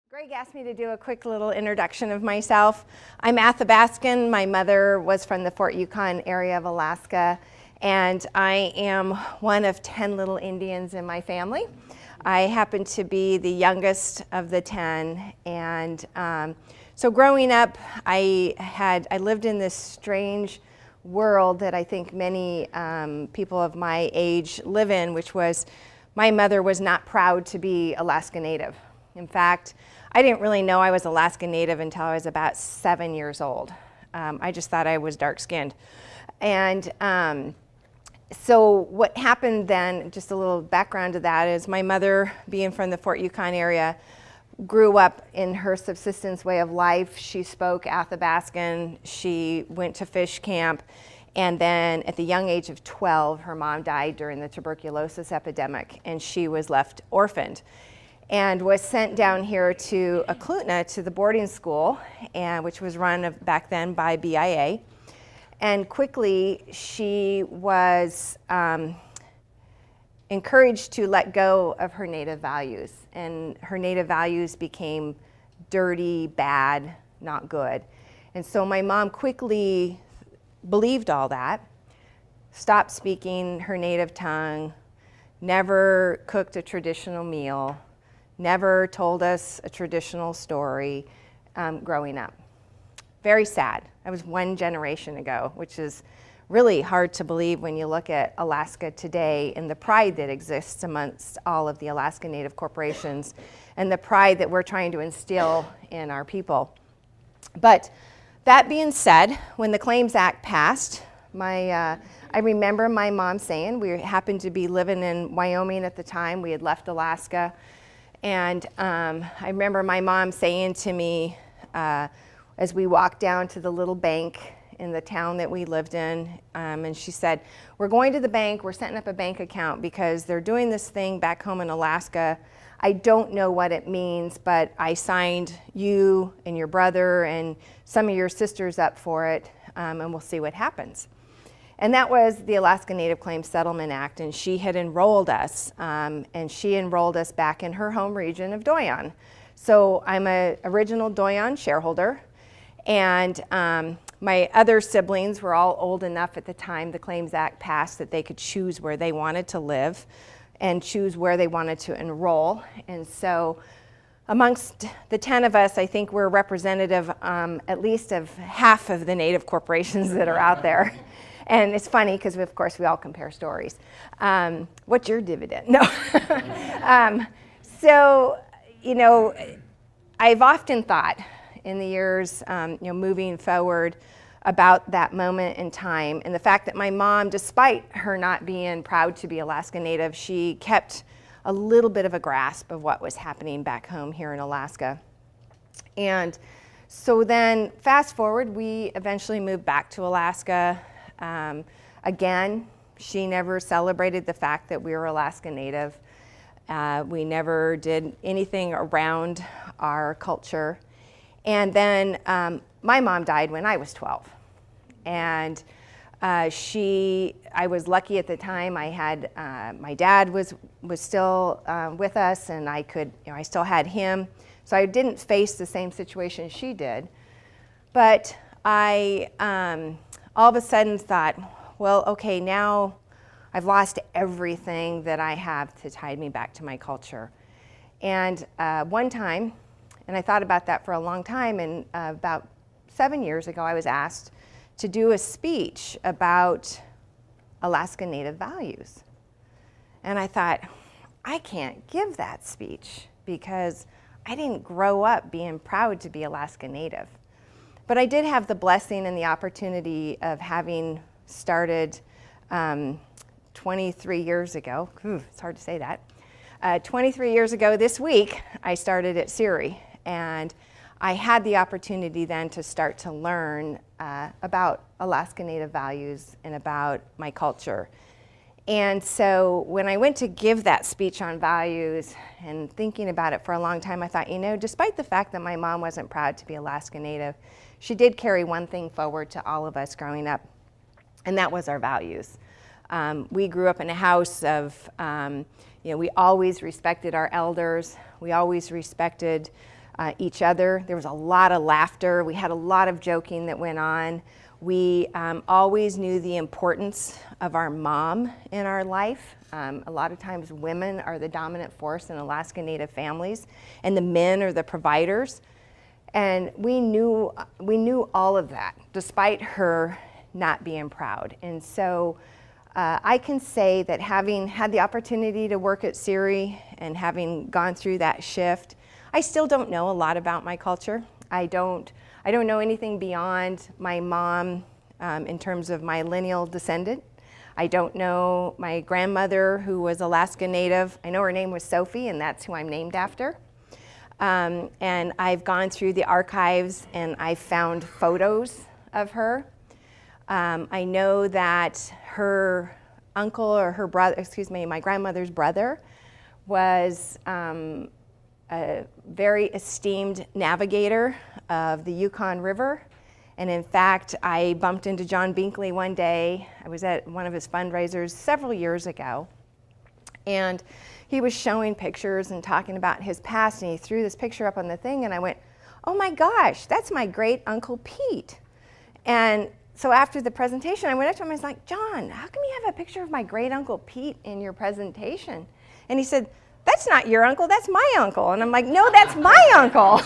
Greg asked me to do a quick little introduction of myself. I'm Athabascan. My mother was from the Fort Yukon area of Alaska, and I am one of 10 little Indians in my family. I happen to be the youngest of the 10, and so growing up, I lived in this strange world that I think many people of my age live in, which was my mother was not proud to be Alaska Native. In fact, I didn't really know I was Alaska Native until I was about 7 years old. I just thought I was dark-skinned. And so what happened then, just a little background to that, is my mother, being from the Fort Yukon area, grew up in her subsistence way of life. She spoke Athabascan, she went to fish camp, and then at the young age of 12, her mom died during the tuberculosis epidemic, and she was left orphaned and was sent down here to Eklutna, to the boarding school, which was run back then by BIA. And quickly, she was encouraged to let go of her Native values. And her Native values became dirty, bad, not good. And so my mom quickly believed all that, stopped speaking her native tongue, never cooked a traditional meal, never told us a traditional story growing up. Very sad. That was one generation ago, which is really hard to believe when you look at Alaska today and the pride that exists amongst all of the Alaska Native corporations and the pride that we're trying to instill in our people. But that being said, when the Claims Act passed, I remember my mom saying, we happened to be living in Wyoming at the time, we had left Alaska, and I remember my mom saying to me, as we walked down to the little bank in the town that we lived in, and she said, we're going to the bank, we're setting up a bank account because they're doing this thing back home in Alaska. I don't know what it means, but I signed you and your brother and some of your sisters up for it, and we'll see what happens. And that was the Alaska Native Claims Settlement Act, and she had enrolled us, and she enrolled us back in her home region of Doyon. So I'm an original Doyon shareholder, and my other siblings were all old enough at the time the Claims Act passed that they could choose where they wanted to live and choose where they wanted to enroll. And so amongst the 10 of us, I think we're representative at least of half of the Native corporations that are out there. And it's funny because, of course, we all compare stories. What's your dividend? No. So, you know, I've often thought in the years, moving forward about that moment in time and the fact that my mom, despite her not being proud to be Alaska Native, she kept a little bit of a grasp of what was happening back home here in Alaska. And so then fast forward, we eventually moved back to Alaska. Again, she never celebrated the fact that we were Alaska Native. We never did anything around our culture. And then my mom died when I was 12. And I was lucky at the time. I had, my dad was still with us, and I still had him. So I didn't face the same situation she did. But I all of a sudden thought, well, okay, now I've lost everything that I have to tie me back to my culture. And one time, and I thought about that for a long time, and about 7 years ago, I was asked to do a speech about Alaska Native values. And I thought, I can't give that speech because I didn't grow up being proud to be Alaska Native. But I did have the blessing and the opportunity of having started 23 years ago. It's hard to say that. 23 years ago this week, I started at Ciri. And I had the opportunity then to start to learn about Alaska Native values and about my culture. And so when I went to give that speech on values and thinking about it for a long time, I thought, despite the fact that my mom wasn't proud to be Alaska Native, she did carry one thing forward to all of us growing up, and that was our values. We grew up in a house of, we always respected our elders. We always respected each other. There was a lot of laughter. We had a lot of joking that went on. We always knew the importance of our mom in our life. A lot of times women are the dominant force in Alaska Native families, and the men are the providers. And we knew all of that, despite her not being proud. And so I can say that having had the opportunity to work at Ciri and having gone through that shift, I still don't know a lot about my culture. I don't know anything beyond my mom in terms of my lineal descendant. I don't know my grandmother, who was Alaska Native. I know her name was Sophie, and that's who I'm named after. And I've gone through the archives and I found photos of her. I know that her uncle or her brother, my grandmother's brother, was a very esteemed navigator of the Yukon River. And in fact, I bumped into John Binkley one day. I was at one of his fundraisers several years ago. And he was showing pictures and talking about his past, and he threw this picture up on the thing, and I went, oh my gosh, that's my great Uncle Pete. And so after the presentation, I went up to him and I was like, John, how come you have a picture of my great Uncle Pete in your presentation? And he said, that's not your uncle, that's my uncle. And I'm like, no, that's my uncle.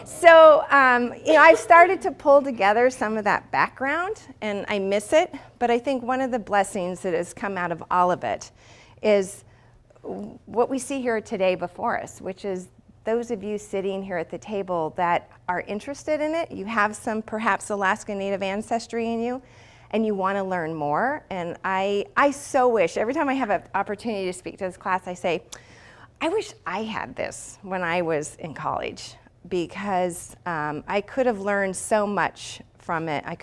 So, I've started to pull together some of that background, and I miss it. But I think one of the blessings that has come out of all of it is what we see here today before us, which is those of you sitting here at the table that are interested in it. You have some perhaps Alaska Native ancestry in you, and you want to learn more. And I so wish, every time I have an opportunity to speak to this class, I say, I wish I had this when I was in college, because I could have learned so much from it. I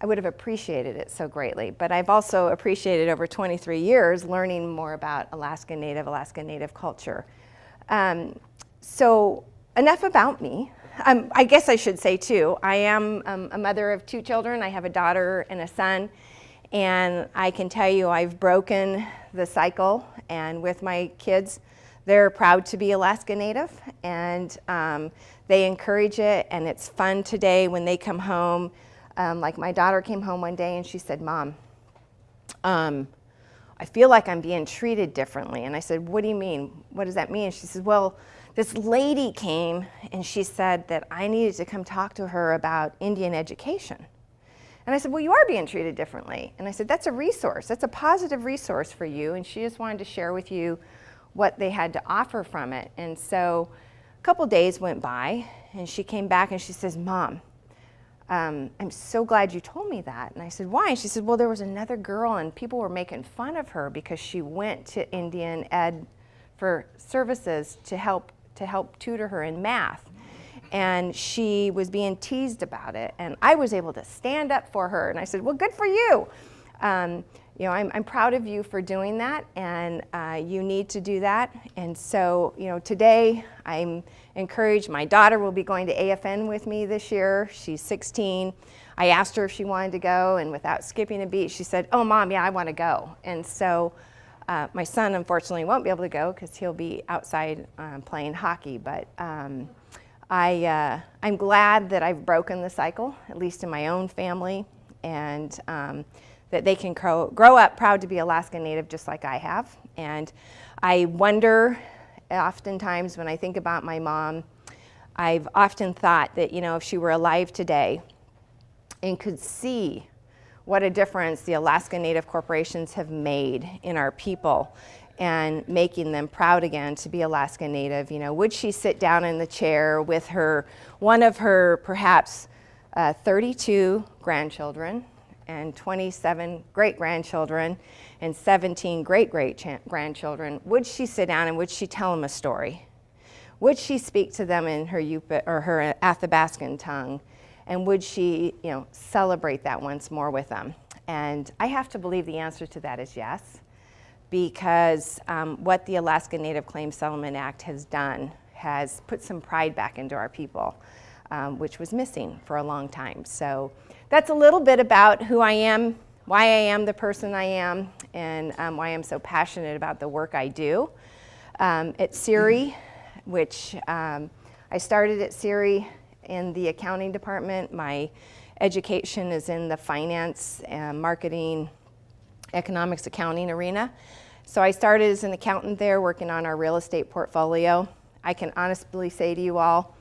would have appreciated it so greatly. But I've also appreciated over 23 years learning more about Alaska Native culture. So enough about me. I guess I should say too, I am a mother of 2 children. I have a daughter and a son. And I can tell you I've broken the cycle, and with my kids, they're proud to be Alaska Native, and they encourage it, and it's fun today when they come home. Like my daughter came home one day and she said, Mom, I feel like I'm being treated differently. And I said, what do you mean? What does that mean? She said, well, this lady came and she said that I needed to come talk to her about Indian education. And I said, well, you are being treated differently. And I said, that's a resource. That's a positive resource for you. And she just wanted to share with you what they had to offer from it. And so a couple days went by, and she came back and she says, Mom, I'm so glad you told me that. And I said, why? And she said, well, there was another girl and people were making fun of her because she went to Indian Ed for services to help tutor her in math. And she was being teased about it, and I was able to stand up for her. And I said, well, good for you. I'm proud of you for doing that, and you need to do that. And so, today I'm encouraged. My daughter will be going to AFN with me this year. She's 16. I asked her if she wanted to go, and without skipping a beat, she said, oh, Mom, yeah, I want to go. And so my son, unfortunately, won't be able to go because he'll be outside playing hockey. But I'm glad that I've broken the cycle, at least in my own family, and that they can grow up proud to be Alaska Native just like I have. And I wonder, oftentimes when I think about my mom, I've often thought that, if she were alive today and could see what a difference the Alaska Native corporations have made in our people and making them proud again to be Alaska Native, would she sit down in the chair with one of her perhaps 32 grandchildren and 27 great-grandchildren and 17 great-great-grandchildren? Would she sit down and would she tell them a story? Would she speak to them in her Yupik or her Athabascan tongue? And would she, celebrate that once more with them? And I have to believe the answer to that is yes, because what the Alaska Native Claims Settlement Act has done has put some pride back into our people, which was missing for a long time. So that's a little bit about who I am, why I am the person I am, and why I'm so passionate about the work I do. At Ciri, which I started at Ciri in the accounting department. My education is in the finance and marketing, economics, accounting arena. So I started as an accountant there, working on our real estate portfolio. I can honestly say to you all,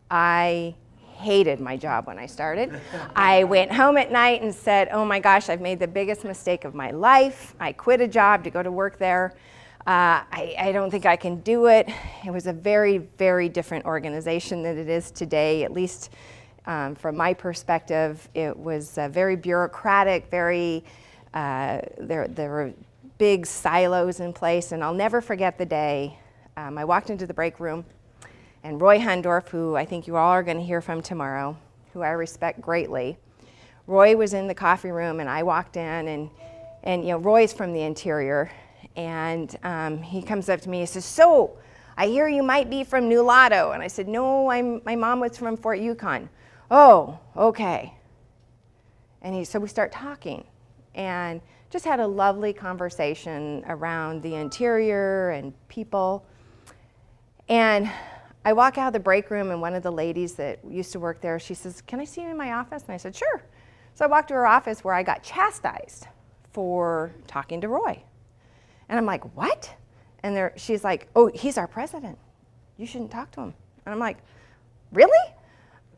I hated my job when I started. I went home at night and said, oh my gosh, I've made the biggest mistake of my life. I quit a job to go to work there. I don't think I can do it. It was a very, very different organization than it is today, at least from my perspective. It was very bureaucratic, there were big silos in place, and I'll never forget the day I walked into the break room, and Roy Hundorf, who I think you all are going to hear from tomorrow, who I respect greatly, Roy was in the coffee room, and I walked in, and you know, Roy's from the interior, and he comes up to me, he says, so, I hear you might be from New Lotto. And I said, no, my mom was from Fort Yukon. Oh, okay. And so we start talking, and just had a lovely conversation around the interior and people. And I walk out of the break room, and one of the ladies that used to work there, she says, can I see you in my office? And I said, sure. So I walked to her office where I got chastised for talking to Roy. And I'm like, what? And she's like, oh, he's our president. You shouldn't talk to him. And I'm like, really?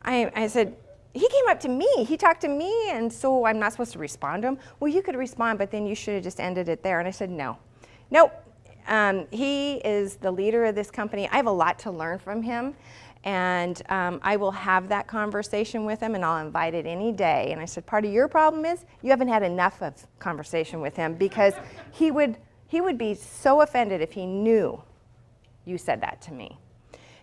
I said, he came up to me. He talked to me, and so I'm not supposed to respond to him? Well, you could respond, but then you should have just ended it there. And I said, no. Nope. He is the leader of this company. I have a lot to learn from him, and I will have that conversation with him, and I'll invite it any day. And I said, part of your problem is you haven't had enough of conversation with him, because he would be so offended if he knew you said that to me.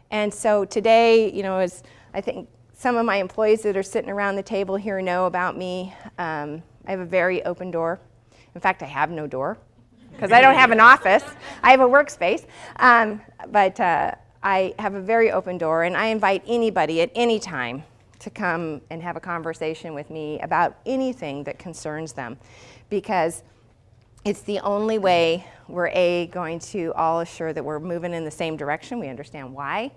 And so today, you know, as I think some of my employees that are sitting around the table here know about me, I have a very open door. In fact, I have no door, because I don't have an office. I have a workspace. But I have a very open door, and I invite anybody at any time to come and have a conversation with me about anything that concerns them, because it's the only way we're going to all assure that we're moving in the same direction, we understand why,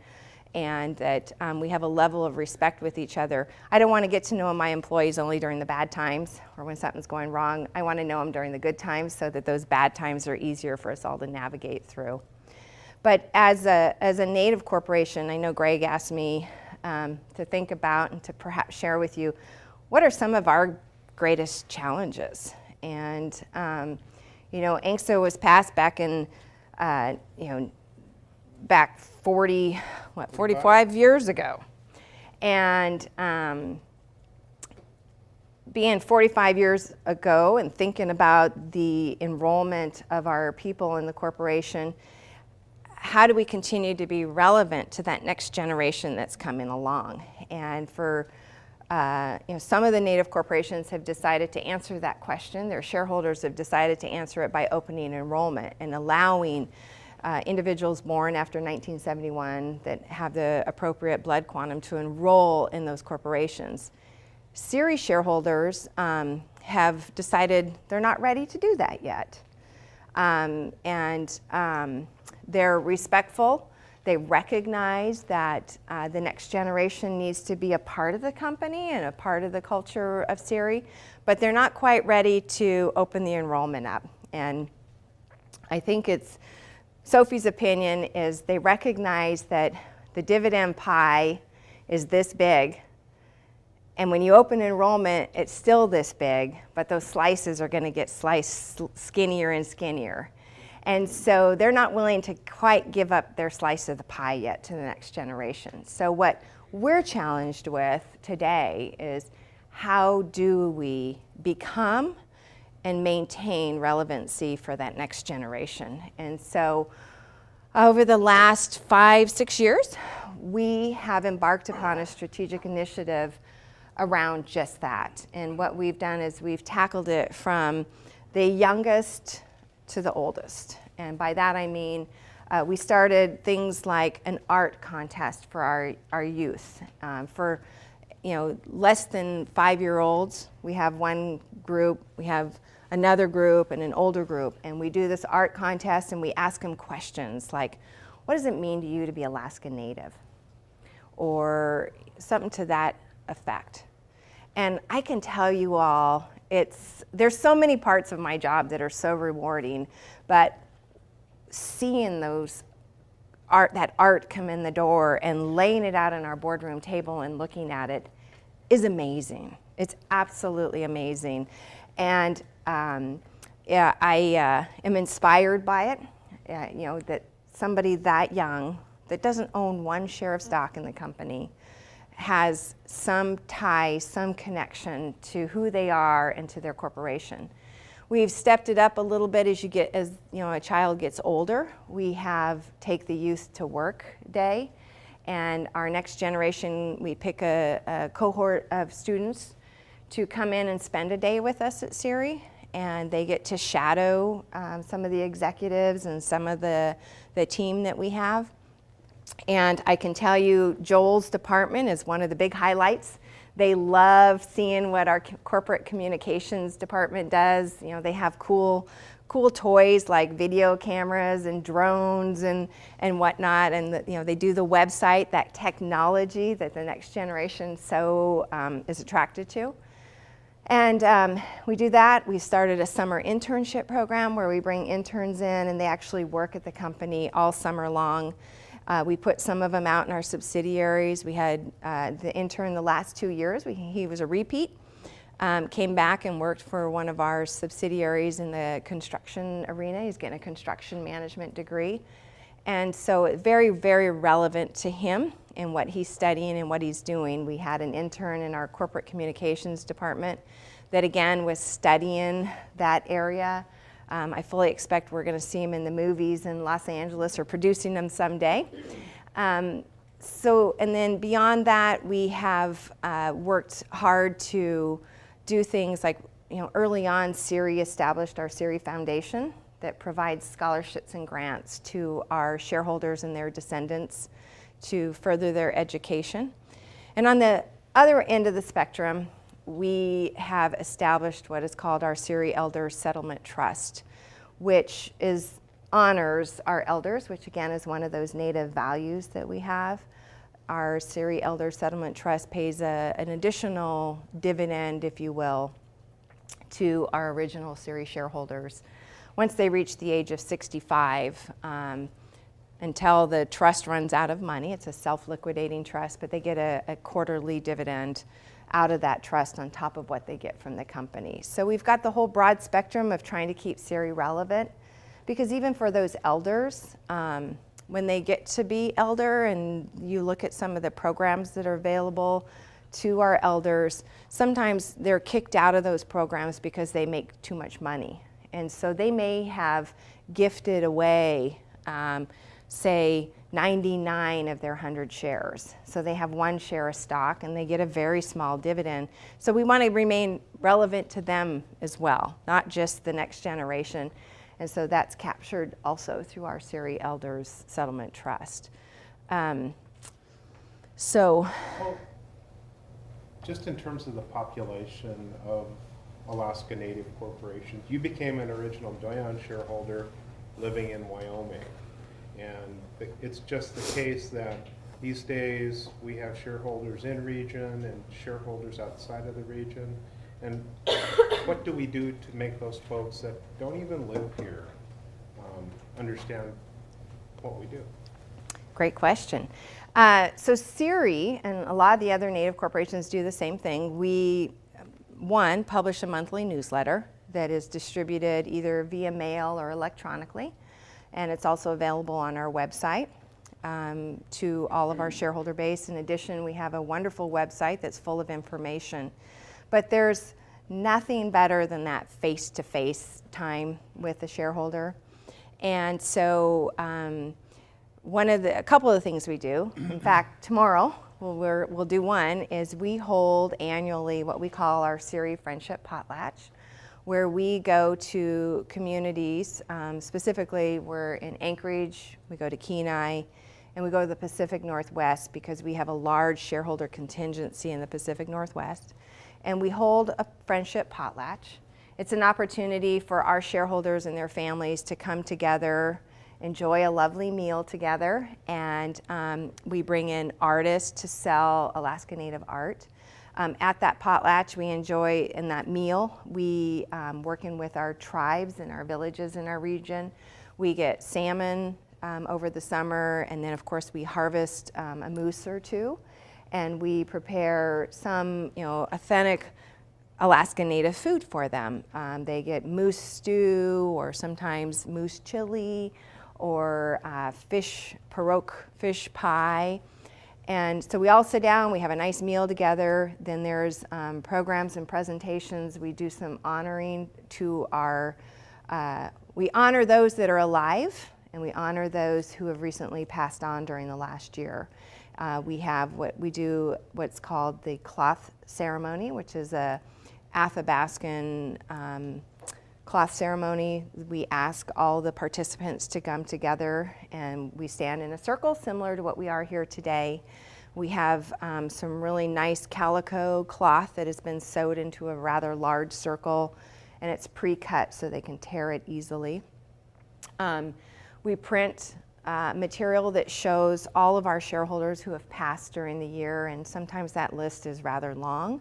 and that we have a level of respect with each other. I don't want to get to know my employees only during the bad times or when something's going wrong. I want to know them during the good times, so that those bad times are easier for us all to navigate through. But as a Native corporation, I know Greg asked me to think about and to perhaps share with you, what are some of our greatest challenges? And you know, ANCSA was passed back in, back 45 years ago. And being 45 years ago and thinking about the enrollment of our people in the corporation, how do we continue to be relevant to that next generation that's coming along? And for some of the Native corporations have decided to answer that question. Their shareholders have decided to answer it by opening enrollment and allowing individuals born after 1971 that have the appropriate blood quantum to enroll in those corporations. Ciri shareholders have decided they're not ready to do that yet. They're respectful. They recognize that the next generation needs to be a part of the company and a part of the culture of Ciri, but they're not quite ready to open the enrollment up. And I think it's Sophie's opinion is they recognize that the dividend pie is this big, and when you open enrollment, it's still this big, but those slices are going to get sliced skinnier and skinnier. And so they're not willing to quite give up their slice of the pie yet to the next generation. So what we're challenged with today is, how do we become and maintain relevancy for that next generation? And so over the last 5-6 years, we have embarked upon a strategic initiative around just that. And what we've done is we've tackled it from the youngest to the oldest. And by that I mean we started things like an art contest for our youth. For less than 5-year-olds, we have one group, we have another group, and an older group. And we do this art contest, and we ask them questions like, what does it mean to you to be Alaska Native? Or something to that effect. And I can tell you all, there's so many parts of my job that are so rewarding, but seeing that art come in the door and laying it out on our boardroom table and looking at it is amazing. It's absolutely amazing. And yeah, I am inspired by it, that somebody that young that doesn't own one share of stock in the company has some tie, some connection to who they are and to their corporation. We've stepped it up a little bit as a child gets older. We have Take the Youth to Work Day, and our next generation, we pick a cohort of students to come in and spend a day with us at Ciri, and they get to shadow some of the executives and some of the team that we have. And I can tell you, Joel's department is one of the big highlights. They love seeing what our corporate communications department does. They have cool toys like video cameras and drones and whatnot. And they do the website, that technology that the next generation so is attracted to. And we do that. We started a summer internship program where we bring interns in and they actually work at the company all summer long. We put some of them out in our subsidiaries. We had the intern the last 2 years. He was a repeat. Came back and worked for one of our subsidiaries in the construction arena. He's getting a construction management degree. And so it's very, very relevant to him and what he's studying and what he's doing. We had an intern in our corporate communications department that, again, was studying that area. I fully expect we're going to see him in the movies in Los Angeles or producing them someday. And then beyond that, we have worked hard to do things like, early on, Ciri established our Ciri Foundation that provides scholarships and grants to our shareholders and their descendants to further their education. And on the other end of the spectrum, we have established what is called our Ciri Elder Settlement Trust, which honors our elders, which again is one of those Native values that we have. Our Ciri Elder Settlement Trust pays an additional dividend, if you will, to our original Ciri shareholders once they reach the age of 65, until the trust runs out of money. It's a self-liquidating trust, but they get a quarterly dividend out of that trust on top of what they get from the company. So we've got the whole broad spectrum of trying to keep Ciri relevant, because even for those elders, when they get to be elder and you look at some of the programs that are available to our elders, sometimes they're kicked out of those programs because they make too much money. And so they may have gifted away, say, 99 of their 100 shares. So they have 1 share of stock and they get a very small dividend. So we want to remain relevant to them as well, not just the next generation. And so that's captured also through our Ciri Elders Settlement Trust. Well, just in terms of the population of Alaska Native corporations, you became an original Doyon shareholder living in Wyoming. And it's just the case that these days we have shareholders in region and shareholders outside of the region. And what do we do to make those folks that don't even live here understand what we do? Great question. So Ciri and a lot of the other Native corporations do the same thing. We, publish a monthly newsletter that is distributed either via mail or electronically. And it's also available on our website to all of our shareholder base. In addition, we have a wonderful website that's full of information. But there's nothing better than that face-to-face time with the shareholder. And so a couple of the things we do, in fact, tomorrow we'll do one, is we hold annually what we call our Ciri Friendship Potlatch, where we go to communities, specifically we're in Anchorage, we go to Kenai, and we go to the Pacific Northwest because we have a large shareholder contingency in the Pacific Northwest. And we hold a friendship potlatch. It's an opportunity for our shareholders and their families to come together enjoy a lovely meal together, and we bring in artists to sell Alaska Native art. At that potlatch, we enjoy, in that meal, we working with our tribes and our villages in our region. We get salmon over the summer, and then of course we harvest a moose or two, and we prepare some, authentic Alaska Native food for them. They get moose stew, or sometimes moose chili, or pierogi fish pie. And so we all sit down, we have a nice meal together. Then there's programs and presentations. We do some honoring to we honor those that are alive, and we honor those who have recently passed on during the last year. We have what's called the cloth ceremony, which is a Athabascan cloth ceremony. We ask all the participants to come together, and we stand in a circle similar to what we are here today. We have some really nice calico cloth that has been sewed into a rather large circle, and it's pre-cut so they can tear it easily. We print material that shows all of our shareholders who have passed during the year, and sometimes that list is rather long.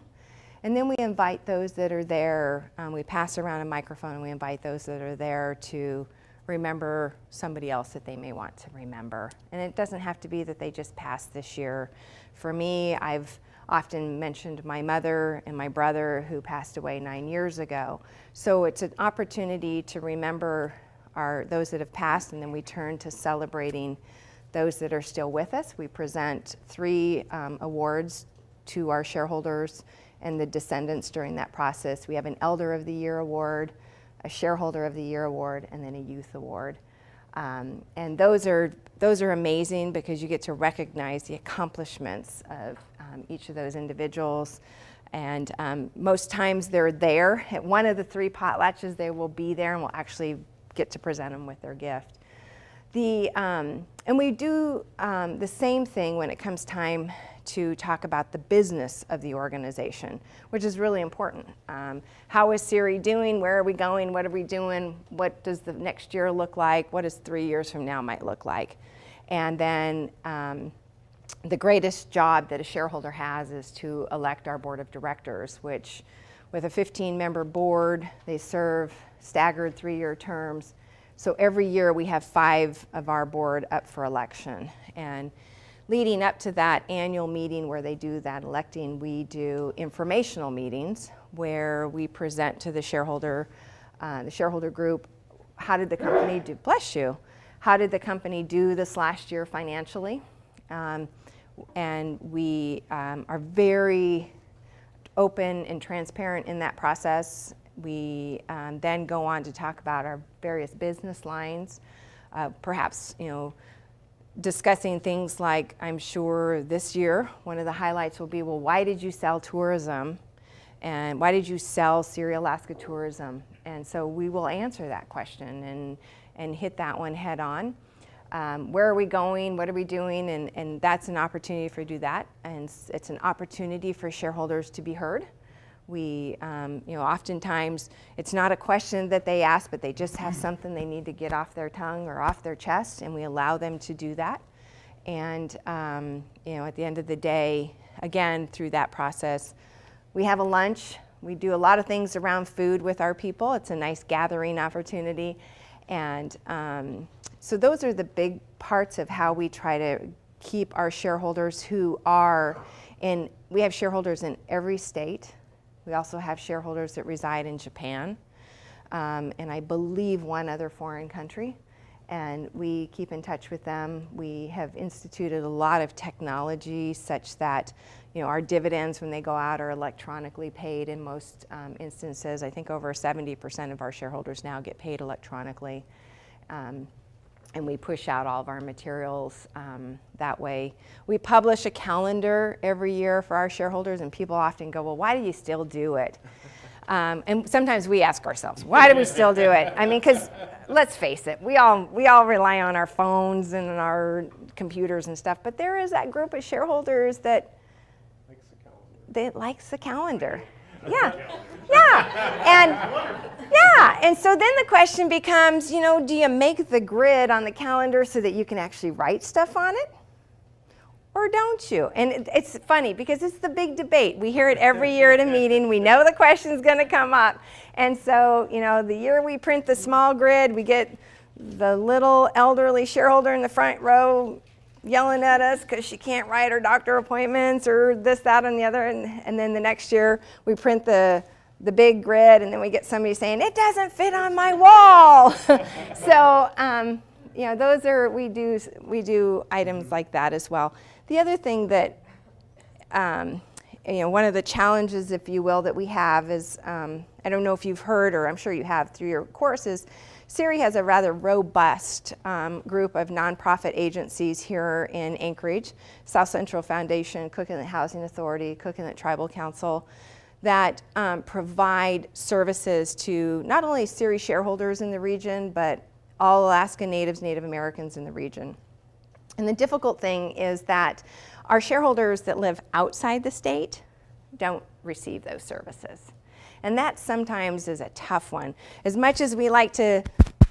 And then we invite those that are there, we pass around a microphone, and we invite those that are there to remember somebody else that they may want to remember. And it doesn't have to be that they just passed this year. For me, I've often mentioned my mother and my brother who passed away 9 years ago. So it's an opportunity to remember those that have passed, and then we turn to celebrating those that are still with us. We present 3 awards to our shareholders and the descendants during that process. We have an Elder of the Year award, a Shareholder of the Year award, and then a Youth award. And those are amazing because you get to recognize the accomplishments of each of those individuals. And most times they're there. At one of the 3 potlatches, they will be there, and we'll actually get to present them with their gift. And we do the same thing when it comes time to talk about the business of the organization, which is really important. How is Ciri doing? Where are we going? What are we doing? What does the next year look like? What does 3 years from now might look like? And then the greatest job that a shareholder has is to elect our board of directors, which with a 15-member board, they serve staggered 3-year terms. So every year we have 5 of our board up for election. And leading up to that annual meeting where they do that electing, we do informational meetings where we present to the shareholder group, how did the company do, bless you, how did the company do this last year financially? And we are very open and transparent in that process. We then go on to talk about our various business lines, perhaps, discussing things like, I'm sure this year, one of the highlights will be, well, why did you sell tourism? And why did you sell Ciri Alaska Tourism? And so we will answer that question and hit that one head on. Where are we going? What are we doing? And that's an opportunity for do that. And it's an opportunity for shareholders to be heard. We, oftentimes it's not a question that they ask, but they just have something they need to get off their tongue or off their chest, and we allow them to do that. And, at the end of the day, again, through that process, we have a lunch. We do a lot of things around food with our people. It's a nice gathering opportunity. And so those are the big parts of how we try to keep our shareholders who are we have shareholders in every state. We also have shareholders that reside in Japan, and I believe one other foreign country, and we keep in touch with them. We have instituted a lot of technology such that, our dividends when they go out are electronically paid in most instances. I think over 70% of our shareholders now get paid electronically, and we push out all of our materials that way. We publish a calendar every year for our shareholders, and people often go, well, why do you still do it? And sometimes we ask ourselves, why do we still do it? I mean, because let's face it, we all rely on our phones and our computers and stuff, but there is that group of shareholders that likes the calendar. And so then the question becomes, do you make the grid on the calendar so that you can actually write stuff on it? Or don't you? And it's funny because it's the big debate. We hear it every year at a meeting. We know the question's going to come up. And so, the year we print the small grid, we get the little elderly shareholder in the front row yelling at us because she can't write her doctor appointments or this, that, and the other. And then the next year we print the big grid, and then we get somebody saying, it doesn't fit on my wall. So, those are, we do items like that as well. The other thing that, one of the challenges, if you will, that we have is, I don't know if you've heard, or I'm sure you have through your courses, Ciri has a rather robust group of nonprofit agencies here in Anchorage, South Central Foundation, Coconut Housing Authority, Coconut Tribal Council, that provide services to not only Ciri shareholders in the region, but all Alaska Natives, Native Americans in the region. And the difficult thing is that our shareholders that live outside the state don't receive those services. And that sometimes is a tough one. As much as we like to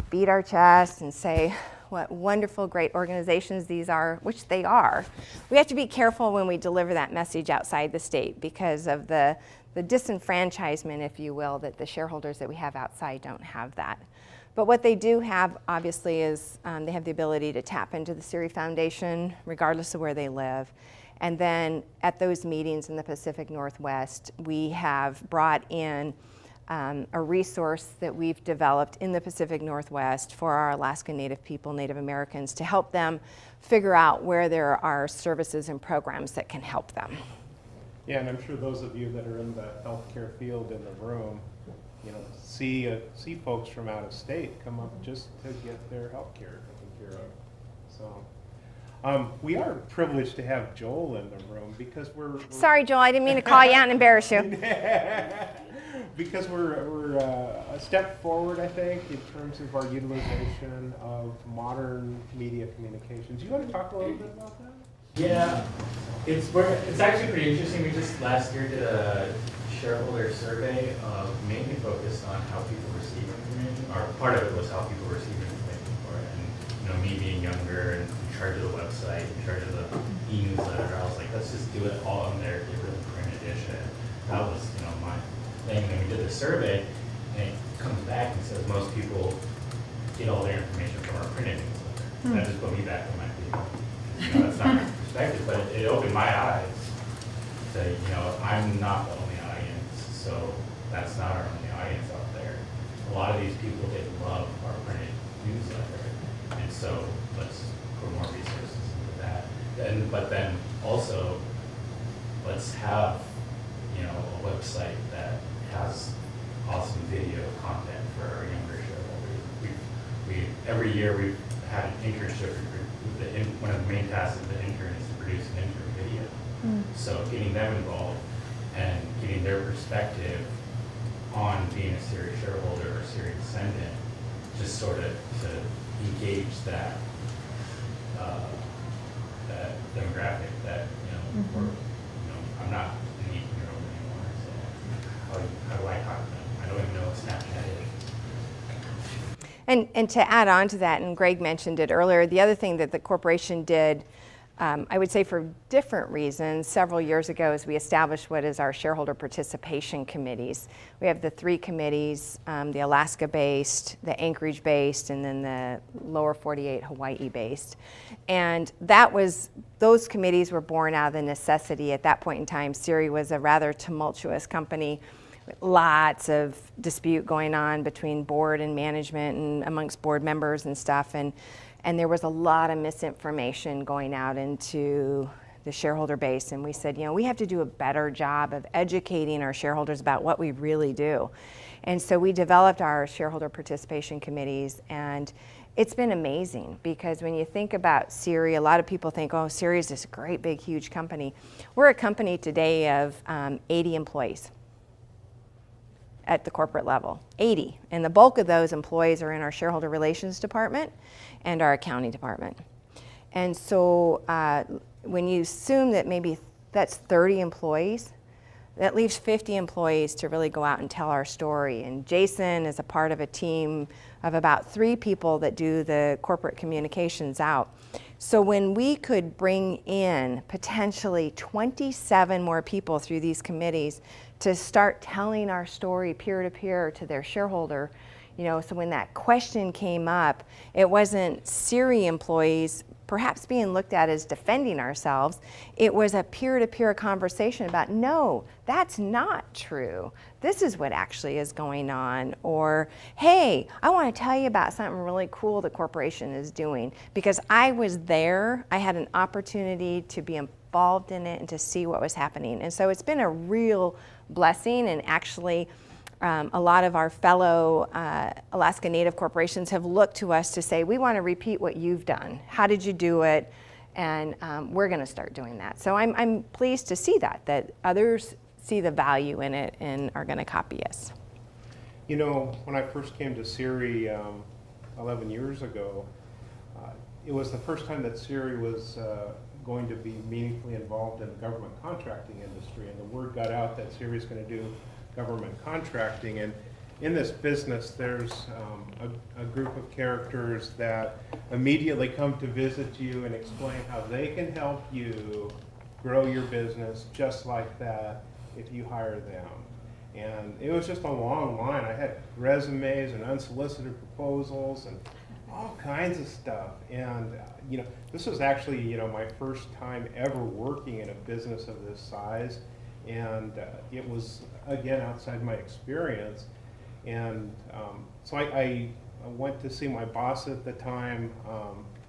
beat our chest and say what wonderful, great organizations these are, which they are, we have to be careful when we deliver that message outside the state because of the disenfranchisement, if you will, that the shareholders that we have outside don't have that. But what they do have, obviously, is they have the ability to tap into the Ciri Foundation, regardless of where they live. And then at those meetings in the Pacific Northwest, we have brought in a resource that we've developed in the Pacific Northwest for our Alaska Native people, Native Americans, to help them figure out where there are services and programs that can help them. Yeah, and I'm sure those of you that are in the healthcare field in the room, see folks from out of state come up just to get their health care taken care of. So we are privileged to have Joel in the room because we're Sorry, Joel, I didn't mean to call you out and embarrass you. Because we're a step forward, I think, in terms of our utilization of modern media communications. You want to talk a little bit about that? Yeah, it's actually pretty interesting. We just last year did a shareholder survey mainly focused on how people receive information, or part of it was how people receive information for it. And me being younger and in charge of the website, in charge of the e-newsletter, I was like, let's just do it all in there, get rid of the print edition. That was my thing. And then we did the survey, and it comes back and says most people get all their information from our printed newsletter. That just put me back on my feet. That's not my perspective, but it opened my eyes to, I'm not the only audience, so that's not our only audience out there. A lot of these people, they love our printed newsletter, and so let's put more resources into that. But then also, let's have, a website that has awesome video content for our younger shareholders. Every year we've had an internship recruit. One of the main tasks of the intern is to produce an intern video. So getting them involved and getting their perspective on being a Ciri shareholder or Ciri descendant, just sort of to engage that that demographic that I'm not an 18-year-old anymore. So how do I talk to them? I don't even know what Snapchat is. And to add on to that, and Greg mentioned it earlier, the other thing that the corporation did, I would say for different reasons, several years ago is we established what is our shareholder participation committees. We have the 3 committees, the Alaska-based, the Anchorage-based, and then the lower 48 Hawaii-based. And those committees were born out of the necessity. At that point in time, Ciri was a rather tumultuous company. Lots of dispute going on between board and management and amongst board members and stuff, and there was a lot of misinformation going out into the shareholder base, and we said, we have to do a better job of educating our shareholders about what we really do. And so we developed our shareholder participation committees, and it's been amazing because when you think about Ciri, a lot of people think, oh, Ciri is this great, big, huge company. We're a company today of 80 employees. At the corporate level, 80. And the bulk of those employees are in our shareholder relations department and our accounting department. And so when you assume that maybe that's 30 employees, That leaves 50 employees to really go out and tell our story. And Jason is a part of a team of about 3 people that do the corporate communications out. So when we could bring in potentially 27 more people through these committees to start telling our story peer-to-peer to their shareholder, so when that question came up, it wasn't Ciri employees perhaps being looked at as defending ourselves. It was a peer-to-peer conversation about, no, that's not true. This is what actually is going on. Or, hey, I want to tell you about something really cool the corporation is doing. Because I was there, I had an opportunity to be involved in it and to see what was happening. And so it's been a real blessing, and actually a lot of our fellow Alaska Native corporations have looked to us to say, we want to repeat what you've done. How did you do it? And we're going to start doing that. So I'm pleased to see that others see the value in it and are going to copy us. When I first came to Ciri 11 years ago, it was the first time that Ciri was going to be meaningfully involved in the government contracting industry, and the word got out that Ciri is going to do government contracting. And in this business, there's a group of characters that immediately come to visit you and explain how they can help you grow your business just like that if you hire them. And it was just a long line. I had resumes and unsolicited proposals and all kinds of stuff. And this was actually my first time ever working in a business of this size. And it was, again, outside my experience. And so I went to see my boss at the time,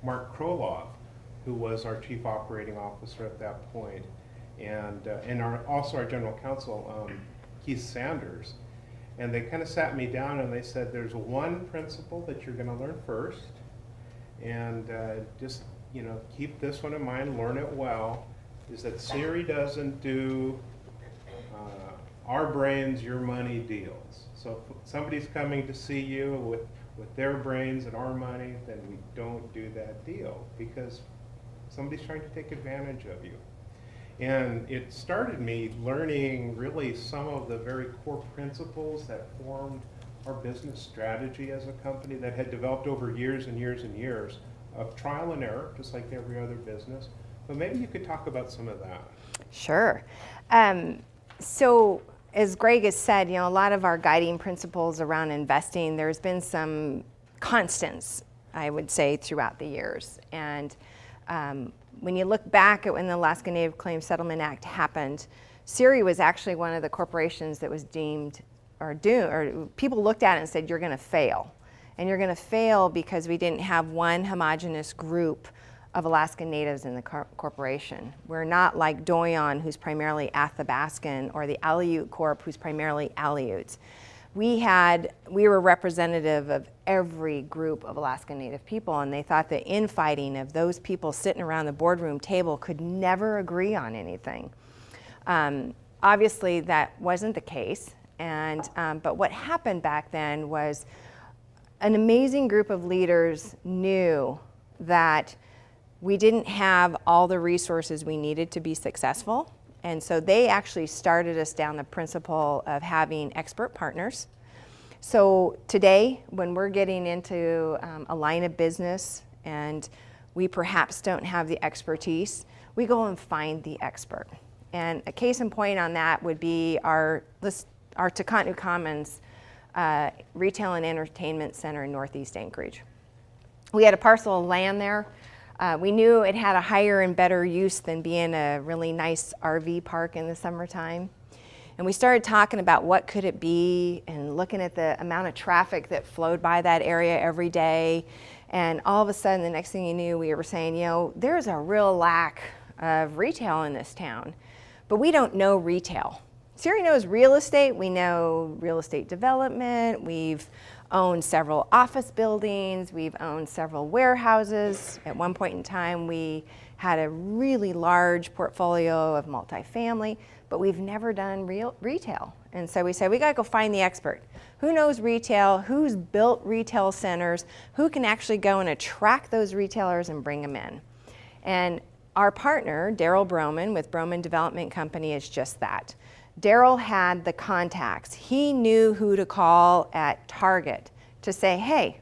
Mark Kroloff, who was our chief operating officer at that point, and also our general counsel, Keith Sanders. And they kind of sat me down and they said, there's one principle that you're going to learn first, and just keep this one in mind, learn it well, is that Ciri doesn't do our brains, your money deals. So if somebody's coming to see you with their brains and our money, then we don't do that deal because somebody's trying to take advantage of you. And it started me learning really some of the very core principles that formed our business strategy as a company that had developed over years and years and years of trial and error, just like every other business. But maybe you could talk about some of that. Sure. So as Greg has said, a lot of our guiding principles around investing, there's been some constants, I would say, throughout the years. And when you look back at when the Alaska Native Claims Settlement Act happened, Ciri was actually one of the corporations that was deemed or people looked at it and said, you're going to fail. And you're going to fail because we didn't have one homogenous group of Alaska Natives in the corporation. We're not like Doyon, who's primarily Athabascan, or the Aleut Corp, who's primarily Aleuts. We were representative of every group of Alaska Native people, and they thought the infighting of those people sitting around the boardroom table could never agree on anything. Obviously, that wasn't the case, but what happened back then was an amazing group of leaders knew that we didn't have all the resources we needed to be successful. And so they actually started us down the principle of having expert partners. So today, when we're getting into a line of business and we perhaps don't have the expertise, we go and find the expert. And a case in point on that would be our Takanu Commons Retail and Entertainment Center in Northeast Anchorage. We had a parcel of land there. We knew it had a higher and better use than being a really nice RV park in the summertime. And we started talking about what could it be and looking at the amount of traffic that flowed by that area every day. And all of a sudden, the next thing you knew, we were saying, there's a real lack of retail in this town, but we don't know retail. Ciri knows real estate. We know real estate development. We've owned several office buildings. We've owned several warehouses. At one point in time, we had a really large portfolio of multifamily, but we've never done real retail. And so we said, we got to go find the expert. Who knows retail? Who's built retail centers? Who can actually go and attract those retailers and bring them in? And our partner, Daryl Broman with Broman Development Company, is just that. Daryl had the contacts. He knew who to call at Target to say, hey,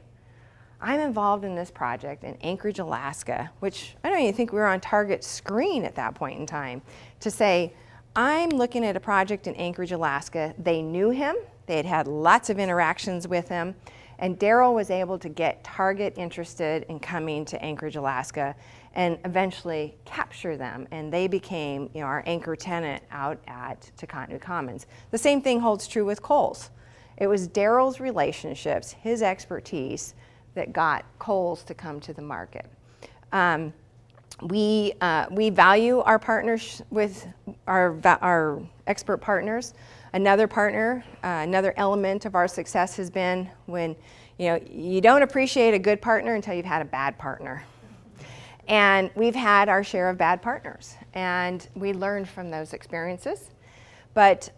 I'm involved in this project in Anchorage, Alaska, which I don't even think we were on Target's screen at that point in time, to say, I'm looking at a project in Anchorage, Alaska. They knew him. They had had lots of interactions with him. And Daryl was able to get Target interested in coming to Anchorage, Alaska, and eventually capture them. And they became, our anchor tenant out at Kiwanuka Commons. The same thing holds true with Kohl's. It was Daryl's relationships, his expertise, that got Kohl's to come to the market. We value our partners with our expert partners. Another partner, another element of our success has been when you don't appreciate a good partner until you've had a bad partner. And we've had our share of bad partners, and we learned from those experiences. But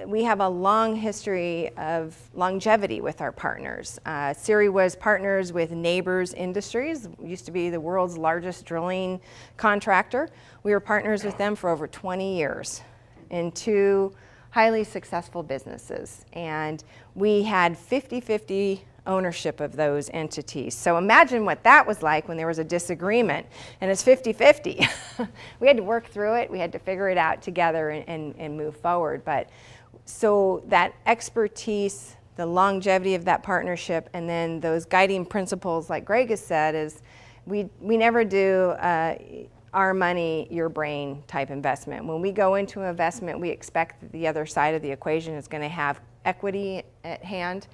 we have a long history of longevity with our partners. Ciri was partners with Neighbors Industries, used to be the world's largest drilling contractor. We were partners with them for over 20 years in 2 highly successful businesses. And we had 50-50 ownership of those entities. So imagine what that was like when there was a disagreement and it's 50-50. We had to work through it. We had to figure it out together and move forward. But so that expertise, the longevity of that partnership, and then those guiding principles, like Greg has said, is we never do our money, your brain type investment. When we go into an investment, we expect that the other side of the equation is going to have equity at hand.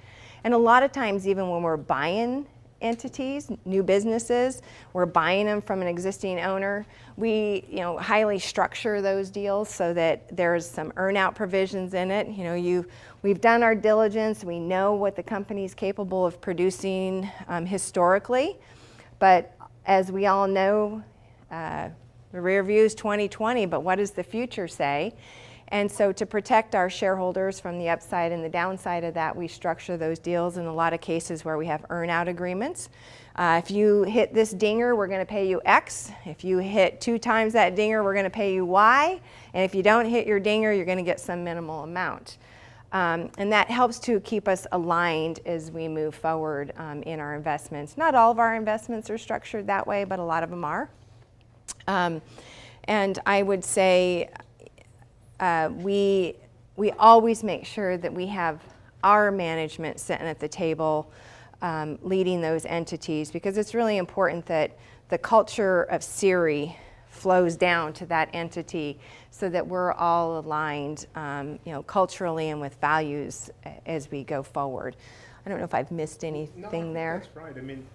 And a lot of times, even when we're buying entities, new businesses, we're buying them from an existing owner, we highly structure those deals so that there's some earn-out provisions in it. We've done our diligence, we know what the company's capable of producing historically, but as we all know, the rear view is 2020, but what does the future say? And so to protect our shareholders from the upside and the downside of that, we structure those deals in a lot of cases where we have earn-out agreements. If you hit this dinger, we're going to pay you X. If you hit 2 times that dinger, we're going to pay you Y. And if you don't hit your dinger, you're going to get some minimal amount. And that helps to keep us aligned as we move forward in our investments. Not all of our investments are structured that way, but a lot of them are. And I would say we always make sure that we have our management sitting at the table leading those entities, because it's really important that the culture of Ciri flows down to that entity so that we're all aligned culturally and with values as we go forward. I don't know if I've missed anything there. That's right. I mean,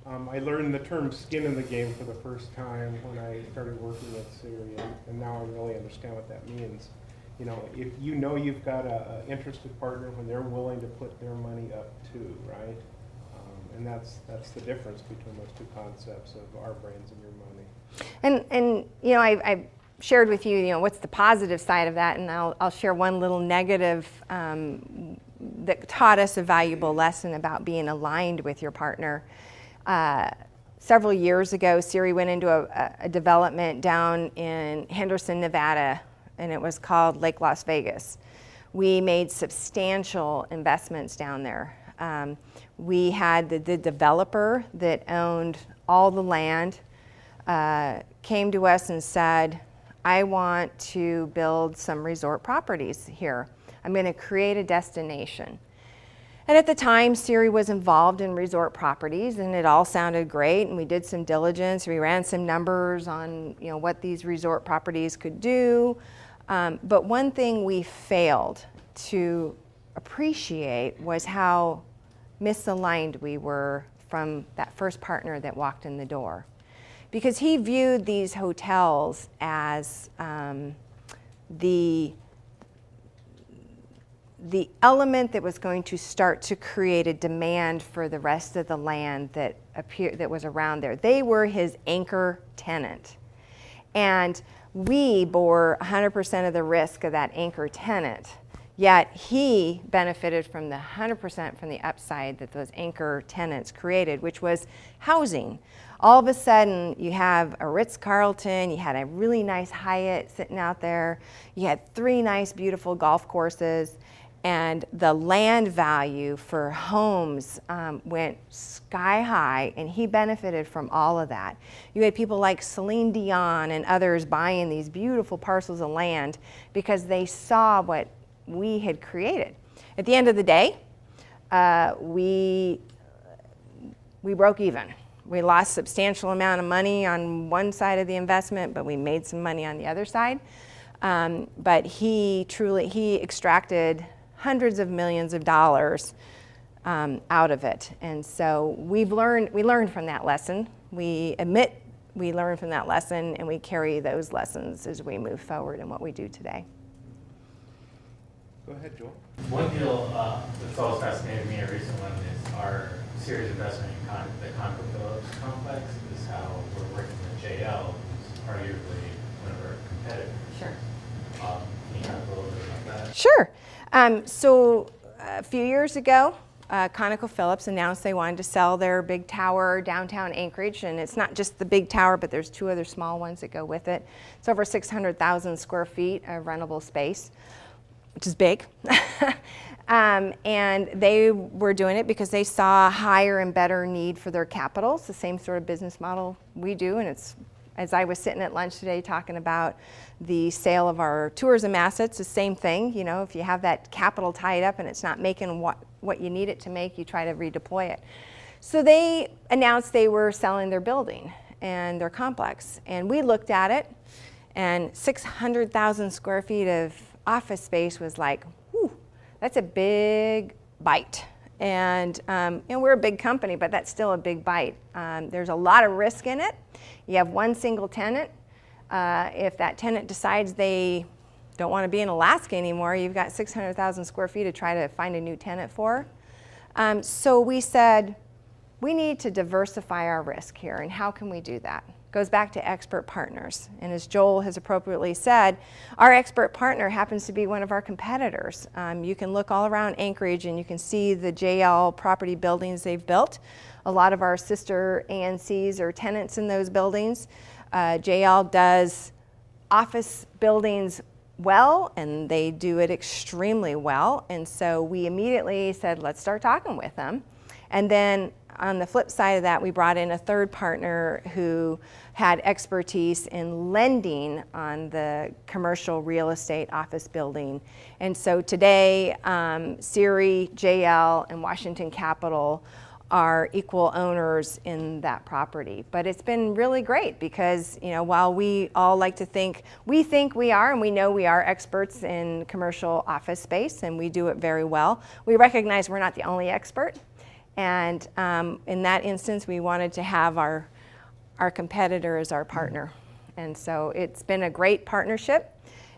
I learned the term skin in the game for the first time when I started working with Ciri, and now I really understand what that means. If you've got an interested partner when they're willing to put their money up too, right? And that's the difference between those 2 concepts of our brains and your money. And I've shared with you, what's the positive side of that, and I'll share one little negative that taught us a valuable lesson about being aligned with your partner. Several years ago, Ciri went into a development down in Henderson, Nevada, and it was called Lake Las Vegas. We made substantial investments down there. We had the developer that owned all the land came to us and said, I want to build some resort properties here. I'm going to create a destination. And at the time, Ciri was involved in resort properties, and it all sounded great, and we did some diligence. We ran some numbers on what these resort properties could do. But one thing we failed to appreciate was how misaligned we were from that first partner that walked in the door. Because he viewed these hotels as the element that was going to start to create a demand for the rest of the land that was around there. They were his anchor tenant. And we bore 100% of the risk of that anchor tenant Yet he benefited from the 100% from the upside that those anchor tenants created, which was housing. All of a sudden, you have a Ritz-Carlton, you had a really nice Hyatt sitting out there, you had 3 nice, beautiful golf courses, and the land value for homes went sky high, and he benefited from all of that. You had people like Celine Dion and others buying these beautiful parcels of land because they saw what we had created. At the end of the day, we broke even. We lost substantial amount of money on one side of the investment, but we made some money on the other side. But he extracted hundreds of millions of dollars out of it. And so we learned from that lesson. We admit we learned from that lesson, and we carry those lessons as we move forward in what we do today. Go ahead, Joel. One deal that's always fascinated me, a recent one, is our Ciri's investment in the ConocoPhillips complex, is how we're working with JL, who's arguably one of our competitors. Sure. Can you talk a little bit about that? Sure. So a few years ago, ConocoPhillips announced they wanted to sell their big tower downtown Anchorage, and it's not just the big tower, but there's 2 other small ones that go with it. It's over 600,000 square feet of rentable space, which is big. And they were doing it because they saw a higher and better need for their capital. It's the same sort of business model we do, and it's, as I was sitting at lunch today talking about the sale of our tourism assets, the same thing. You know, if you have that capital tied up and it's not making what you need it to make, you try to redeploy it. So they announced they were selling their building and their complex, and we looked at it, and 600,000 square feet of office space was like, whew, that's a big bite. And we're a big company, but that's still a big bite. There's a lot of risk in it. You have one single tenant. If that tenant decides they don't want to be in Alaska anymore, you've got 600,000 square feet to try to find a new tenant for. So we said, we need to diversify our risk here, and how can we do that? Goes back to expert partners. And as Joel has appropriately said, our expert partner happens to be one of our competitors. You can look all around Anchorage and you can see the JL property buildings they've built. A lot of our sister ANCs are tenants in those buildings. JL does office buildings well, and they do it extremely well. And so we immediately said, let's start talking with them. And then on the flip side of that, we brought in a third partner who had expertise in lending on the commercial real estate office building. And so today, Ciri, JL, and Washington Capital are equal owners in that property. But it's been really great because, you know, while we all like to think we are, and we know we are experts in commercial office space, and we do it very well, we recognize we're not the only expert. And in that instance, we wanted to have our competitor as our partner. And so it's been a great partnership.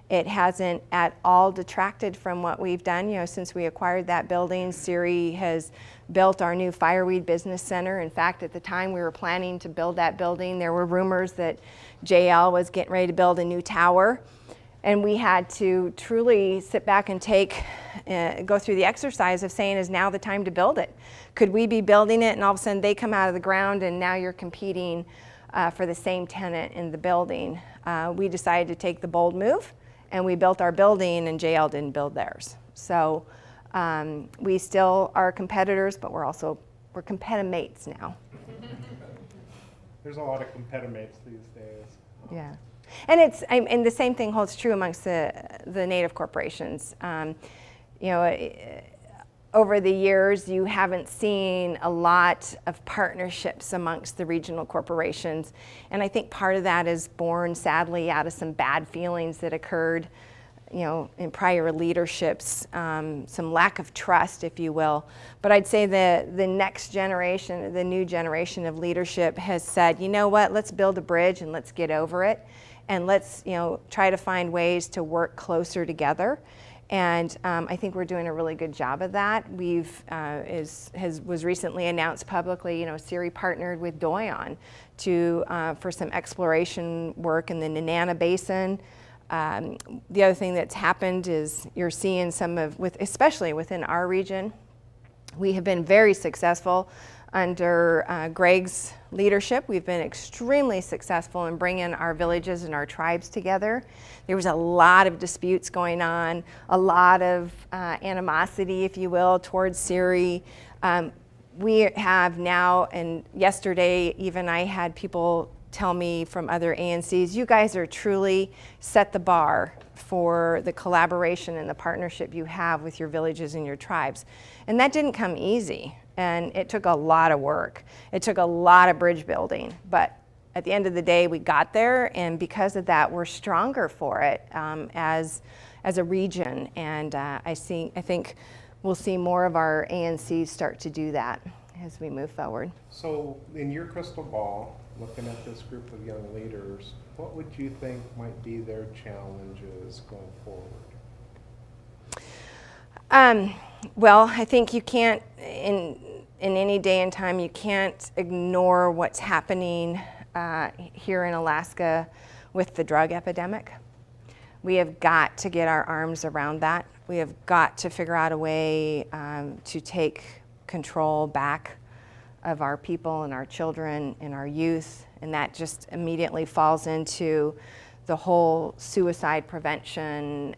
It hasn't at all detracted from what we've done. You know, since we acquired that building, Ciri has built our new Fireweed Business Center. In fact, at the time we were planning to build that building, there were rumors that JL was getting ready to build a new tower. And we had to truly sit back and go through the exercise of saying, is now the time to build it? Could we be building it and all of a sudden they come out of the ground and now you're competing for the same tenant in the building? We decided to take the bold move, and we built our building, and JL didn't build theirs. So we still are competitors, but we're competimates now. There's a lot of competimates these days. Yeah. And the same thing holds true amongst the native corporations. You know, over the years, you haven't seen a lot of partnerships amongst the regional corporations. And I think part of that is born, sadly, out of some bad feelings that occurred, you know, in prior leaderships, some lack of trust, if you will. But I'd say the next generation, the new generation of leadership has said, you know what, let's build a bridge and let's get over it. And let's, you know, try to find ways to work closer together. And I think we're doing a really good job of that. We've, was recently announced publicly, you know, Ciri partnered with Doyon for some exploration work in the Nenana Basin. The other thing that's happened is you're seeing especially within our region, we have been very successful under Greg's leadership. We've been extremely successful in bringing our villages and our tribes together. There was a lot of disputes going on, a lot of animosity, if you will, towards Ciri. We have now, and yesterday even I had people tell me from other ANCs, you guys are truly set the bar for the collaboration and the partnership you have with your villages and your tribes. And that didn't come easy, and it took a lot of work. It took a lot of bridge building, but at the end of the day, we got there, and because of that, we're stronger for it as a region. And I think we'll see more of our ANCs start to do that as we move forward. So in your crystal ball, looking at this group of young leaders, what would you think might be their challenges going forward? Well, I think you can't, in any day and time, you can't ignore what's happening here in Alaska with the drug epidemic. We have got to get our arms around that. We have got to figure out a way to take control back of our people and our children and our youth, and that just immediately falls into the whole suicide prevention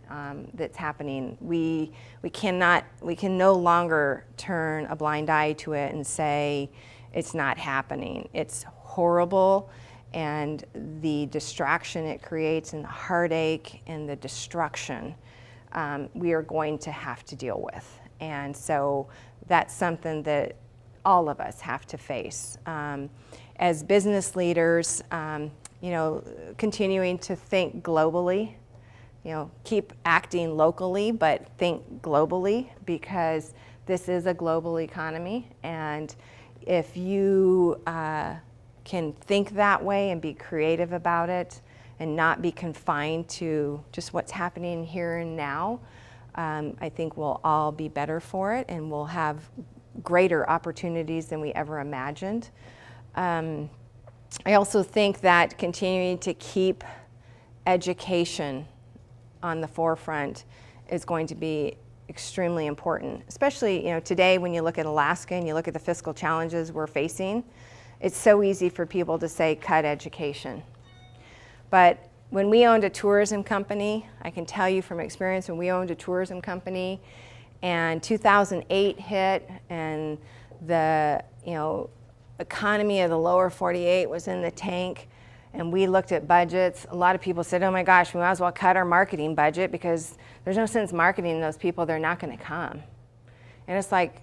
that's happening. We can no longer turn a blind eye to it and say it's not happening. It's horrible, and the distraction it creates and the heartache and the destruction we are going to have to deal with. And so that's something that all of us have to face. As business leaders, continuing to think globally, keep acting locally, but think globally, because this is a global economy. And if you can think that way and be creative about it and not be confined to just what's happening here and now, I think we'll all be better for it, and we'll have greater opportunities than we ever imagined. I also think that continuing to keep education on the forefront is going to be extremely important, especially today when you look at Alaska and you look at the fiscal challenges we're facing. It's so easy for people to say cut education. But when we owned a tourism company, I can tell you from experience, when we owned a tourism company and 2008 hit and the economy of the lower 48 was in the tank, and we looked at budgets, a lot of people said, oh my gosh, we might as well cut our marketing budget because there's no sense marketing those people, they're not going to come. And it's like,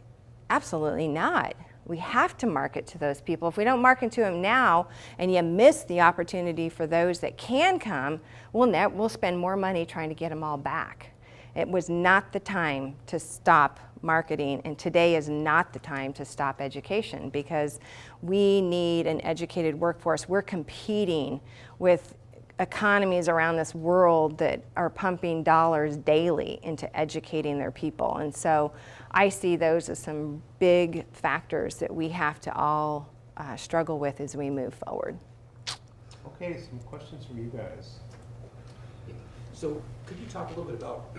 absolutely not. We have to market to those people. If we don't market to them now and you miss the opportunity for those that can come, we'll spend more money trying to get them all back. It was not the time to stop marketing, and today is not the time to stop education, because we need an educated workforce. We're competing with economies around this world that are pumping dollars daily into educating their people. And so I see those as some big factors that we have to all struggle with as we move forward. Okay, some questions from you guys. So could you talk a little bit about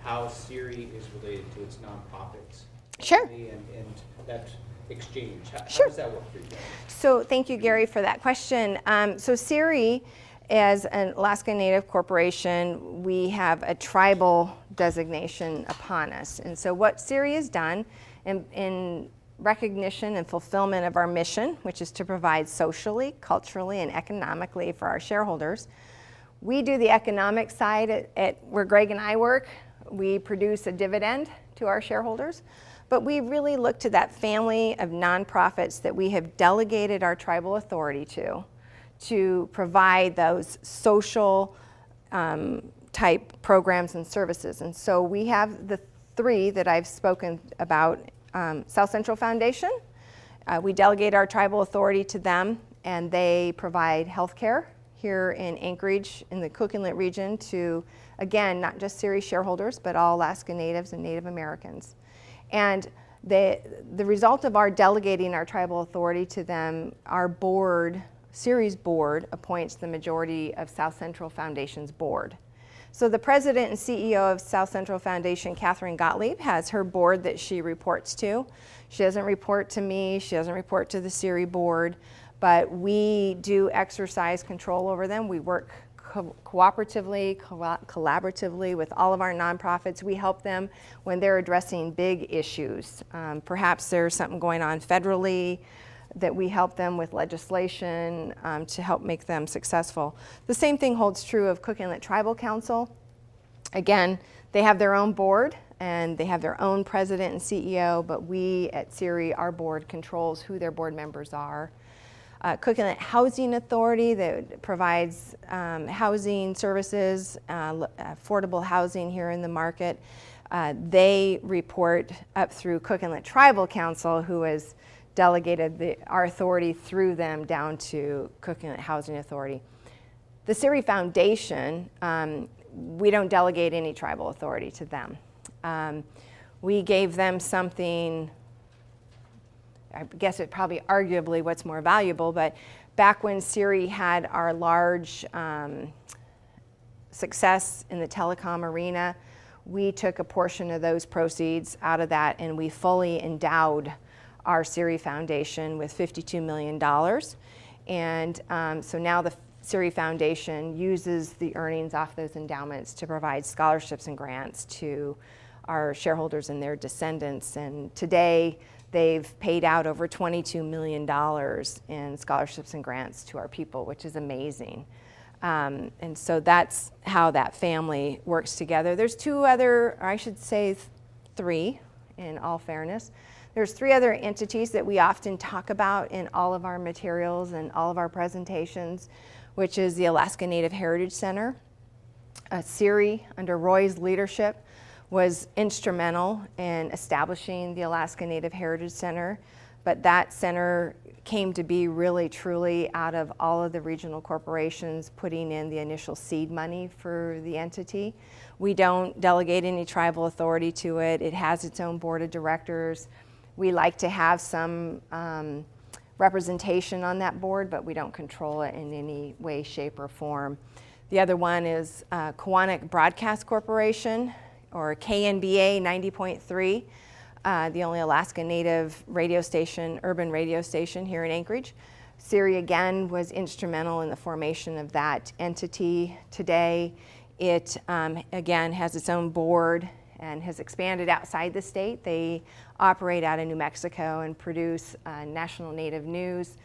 how Ciri is related to its nonprofits? Sure. And that exchange, how Sure. does that work for you guys? So thank you, Gary, for that question. So Ciri, as an Alaska Native corporation, we have a tribal designation upon us. And so what Ciri has done in recognition and fulfillment of our mission, which is to provide socially, culturally, and economically for our shareholders, we do the economic side at where Greg and I work. We produce a dividend to our shareholders, but we really look to that family of nonprofits that we have delegated our tribal authority to provide those social type programs and services. And so we have the three that I've spoken about. South Central Foundation, we delegate our tribal authority to them, and they provide health care here in Anchorage in the Cook Inlet region to, again, not just Ciri shareholders, but all Alaska Natives and Native Americans. And the result of our delegating our tribal authority to them, our board, Ciri's board, appoints the majority of South Central Foundation's board. So the president and CEO of South Central Foundation, Catherine Gottlieb, has her board that she reports to. She doesn't report to me, she doesn't report to the Ciri board, but we do exercise control over them. We work cooperatively, collaboratively with all of our nonprofits. We help them when they're addressing big issues. Perhaps there's something going on federally that we help them with legislation to help make them successful. The same thing holds true of Cook Inlet Tribal Council. Again, they have their own board and they have their own president and CEO, but we at Ciri, our board controls who their board members are. Cook Inlet Housing Authority that provides housing services, affordable housing here in the market. They report up through Cook Inlet Tribal Council, who has delegated our authority through them down to Cook Inlet Housing Authority. The Ciri Foundation, we don't delegate any tribal authority to them. We gave them something, I guess it probably arguably what's more valuable, but back when Ciri had our large success in the telecom arena, we took a portion of those proceeds out of that and we fully endowed our Ciri Foundation with $52 million. And so now the Ciri Foundation uses the earnings off those endowments to provide scholarships and grants to our shareholders and their descendants. And today, they've paid out over $22 million in scholarships and grants to our people, which is amazing. And so that's how that family works together. There's two other, or I should say three, in all fairness. There's three other entities that we often talk about in all of our materials and all of our presentations, which is the Alaska Native Heritage Center. Ciri, under Roy's leadership, was instrumental in establishing the Alaska Native Heritage Center, but that center came to be really truly out of all of the regional corporations putting in the initial seed money for the entity. We don't delegate any tribal authority to it. It has its own board of directors. We like to have some representation on that board, but we don't control it in any way, shape, or form. The other one is Kiwanuka Broadcast Corporation, or KNBA 90.3, the only Alaska Native radio station, urban radio station here in Anchorage. Ciri, again, was instrumental in the formation of that entity. Today, it, again, has its own board and has expanded outside the state. They operate out of New Mexico and produce national Native news.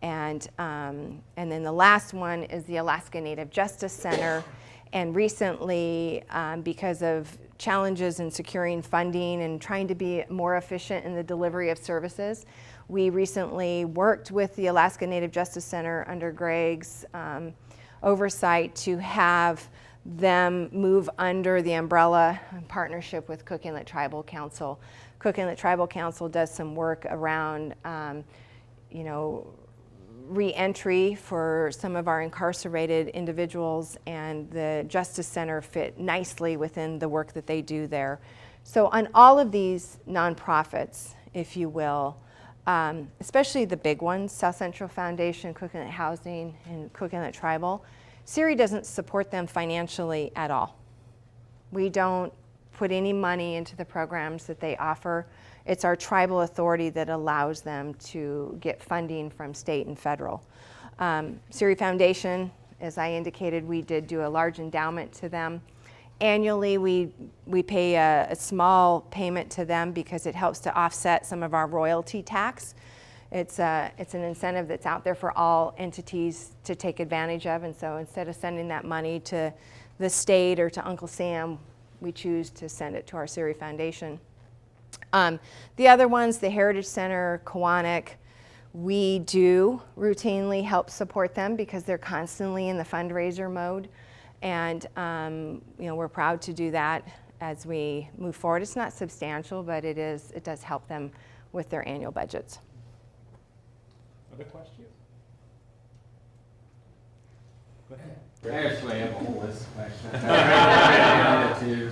And then the last one is the Alaska Native Justice Center. And recently, because of challenges in securing funding and trying to be more efficient in the delivery of services, we recently worked with the Alaska Native Justice Center under Greg's oversight to have them move under the umbrella partnership with Cook Inlet Tribal Council. Cook Inlet Tribal Council does some work around, re-entry for some of our incarcerated individuals, and the Justice Center fit nicely within the work that they do there. So on all of these nonprofits, if you will, especially the big ones, South Central Foundation, Cook Inlet Housing, and Cook Inlet Tribal, Ciri doesn't support them financially at all. We don't put any money into the programs that they offer. It's our tribal authority that allows them to get funding from state and federal. Ciri Foundation, as I indicated, we did do a large endowment to them. Annually, we pay a small payment to them because it helps to offset some of our royalty tax. It's an incentive that's out there for all entities to take advantage of, and so instead of sending that money to the state or to Uncle Sam, we choose to send it to our Ciri Foundation. The other ones, the Heritage Center, Kiwanuka, we do routinely help support them because they're constantly in the fundraiser mode, and we're proud to do that as we move forward. It's not substantial, but it does help them with their annual budgets. Other questions? Go ahead. I actually have a whole list of questions. I have too.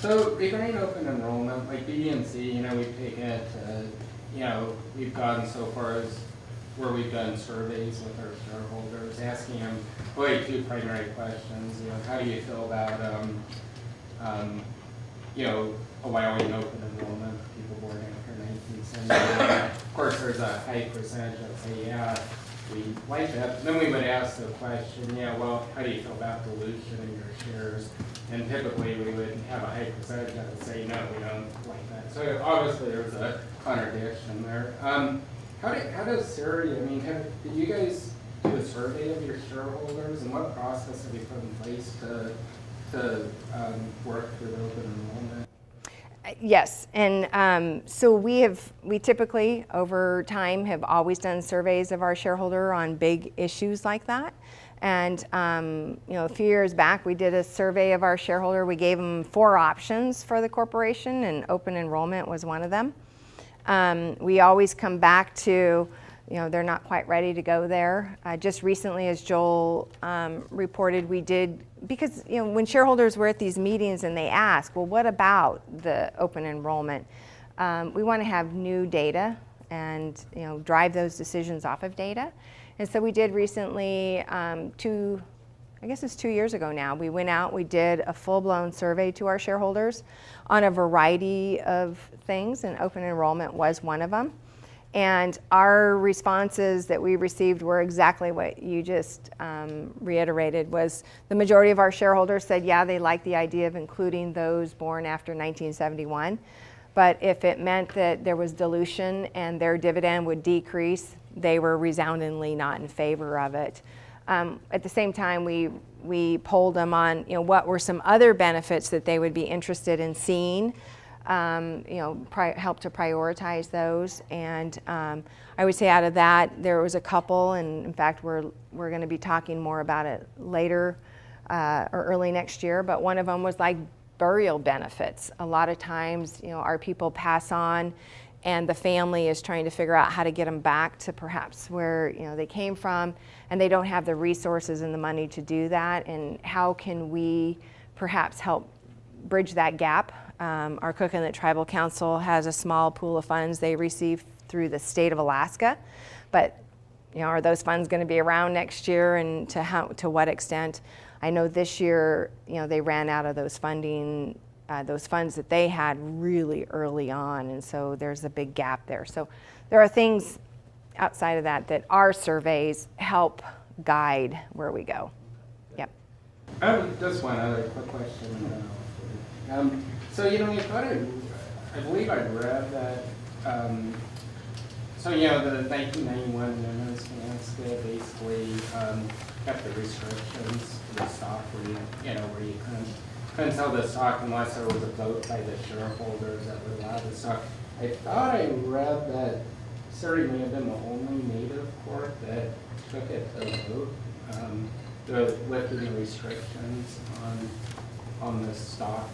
So regarding open enrollment, like BDNC, we take it, we've gotten so far as where we've done surveys with our shareholders, asking them really two primary questions. How do you feel about, a Wyoming open enrollment for people born after 1979? Of course, there's a high percentage that say, yeah, we like that. Then we would ask the question, well, how do you feel about dilution in your shares? And typically we would have a high percentage that would say, no, we don't like that. So obviously there's a contradiction there. How does Ciri, did you guys do a survey of your shareholders, and what process have you put in place to work through the open enrollment? Yes, and so we typically over time have always done surveys of our shareholder on big issues like that. And a few years back we did a survey of our shareholder. We gave them 4 options for the corporation, and open enrollment was one of them. We always come back to, they're not quite ready to go there. Just recently, as Joel reported, we did, because when shareholders were at these meetings and they ask, well, what about the open enrollment? We want to have new data and drive those decisions off of data. And so we did recently, I guess it's 2 years ago now, we went out, we did a full-blown survey to our shareholders on a variety of things, and open enrollment was one of them. And our responses that we received were exactly what you just reiterated. Was the majority of our shareholders said, yeah, they like the idea of including those born after 1971. But if it meant that there was dilution and their dividend would decrease, they were resoundingly not in favor of it. At the same time, we polled them on what were some other benefits that they would be interested in seeing. Help to prioritize those. And I would say out of that, there was a couple, and in fact, we're going to be talking more about it later or early next year. But one of them was like burial benefits. A lot of times, our people pass on, and the family is trying to figure out how to get them back to perhaps where they came from, and they don't have the resources and the money to do that. And how can we perhaps help bridge that gap? Our Coconut Tribal Council has a small pool of funds they receive through the state of Alaska, but are those funds going to be around next year, and to what extent? I know this year they ran out of those funding, those funds that they had really early on, and so there's a big gap there. So there are things outside of that our surveys help guide where we go. Yep. Just one other quick question. So I believe I read that. The 1991 amendments to Alaska basically kept the restrictions to the stock where you couldn't sell the stock unless there was a vote by the shareholders that would allow the stock. I thought I read that Ciri may have been the only native corp that took it to vote, lifting the restrictions on the stock.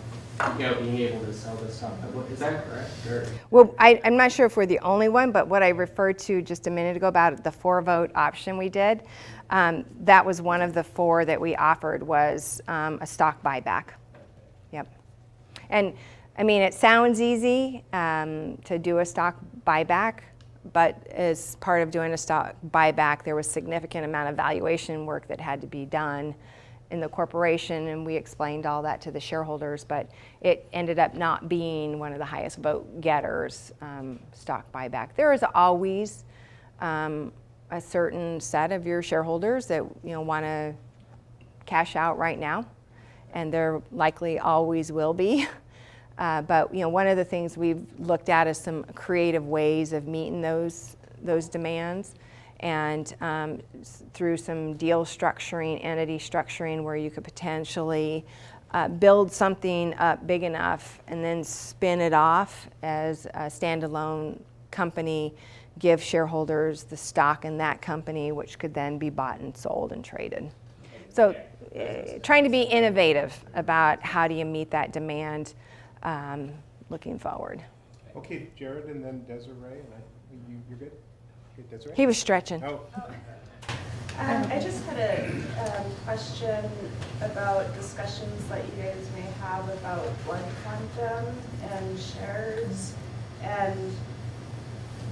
Being able to sell the stock. Is that correct? Or? Well, I'm not sure if we're the only one, but what I referred to just a minute ago about the 4-vote option we did, that was one of the 4 that we offered was a stock buyback. Yep. And it sounds easy to do a stock buyback, but as part of doing a stock buyback, there was significant amount of valuation work that had to be done in the corporation, and we explained all that to the shareholders, but it ended up not being one of the highest vote getters, stock buyback. There is always a certain set of your shareholders that want to cash out right now, and there likely always will be. But one of the things we've looked at is some creative ways of meeting those demands. And through some deal structuring, entity structuring, where you could potentially build something up big enough and then spin it off as a standalone company, give shareholders the stock in that company, which could then be bought and sold and traded. So trying to be innovative about how do you meet that demand looking forward. Okay, Jared, and then Desiree, and you're good? Okay, Desiree? He was stretching. Oh. I just had a question about discussions that you guys may have about blood quantum and shares. And